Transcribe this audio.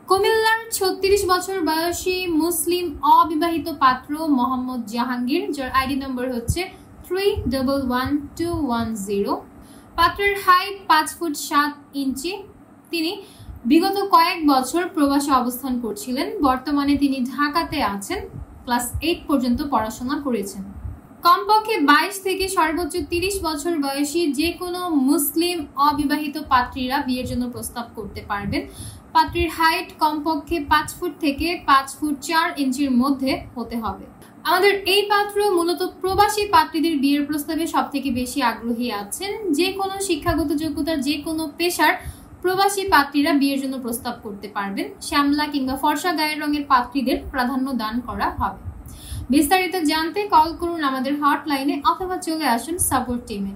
কুমিল্লার ৩৬ বছর বয়সী মুসলিম অবিবাহিত পাত্র মোহাম্মদ জাহাঙ্গীর, যার আইডি নম্বর হচ্ছে 311210। পাত্রের হাইট 5 ফুট 7 ইঞ্চি। তিনি বিগত কয়েক বছর প্রবাসে অবস্থান করছিলেন। বর্তমানে তিনি ঢাকাতে আছেন। ক্লাস 8 পর্যন্ত পড়াশোনা করেছেন। কমপক্ষে 22 থেকে সর্বোচ্চ 30 বছর বয়সী যে কোনো মুসলিম অবিবাহিত পাত্রীরা বিয়ের জন্য প্রস্তাব করতে পারবেন। পাত্রীর হাইট কমপক্ষে 5 ফুট থেকে 5 ফুট 4 ইঞ্চির মধ্যে হতে হবে। আমাদের এই পাত্র মূলত প্রবাসী পাত্রীদের বিয়ের প্রস্তাবে সবথেকে বেশি আগ্রহী আছেন। যে কোনো শিক্ষাগত যোগ্যতার যে কোনো পেশার প্রবাসী পাত্রীরা বিয়ের জন্য প্রস্তাব করতে পারবেন। শ্যামলা কিংবা ফর্সা গায়ের রঙের পাত্রীদের প্রাধান্য দান করা হবে। বিস্তারিত জানতে কল করুন আমাদের হটলাইনে অথবা চলে আসুন সাপোর্ট টিমে।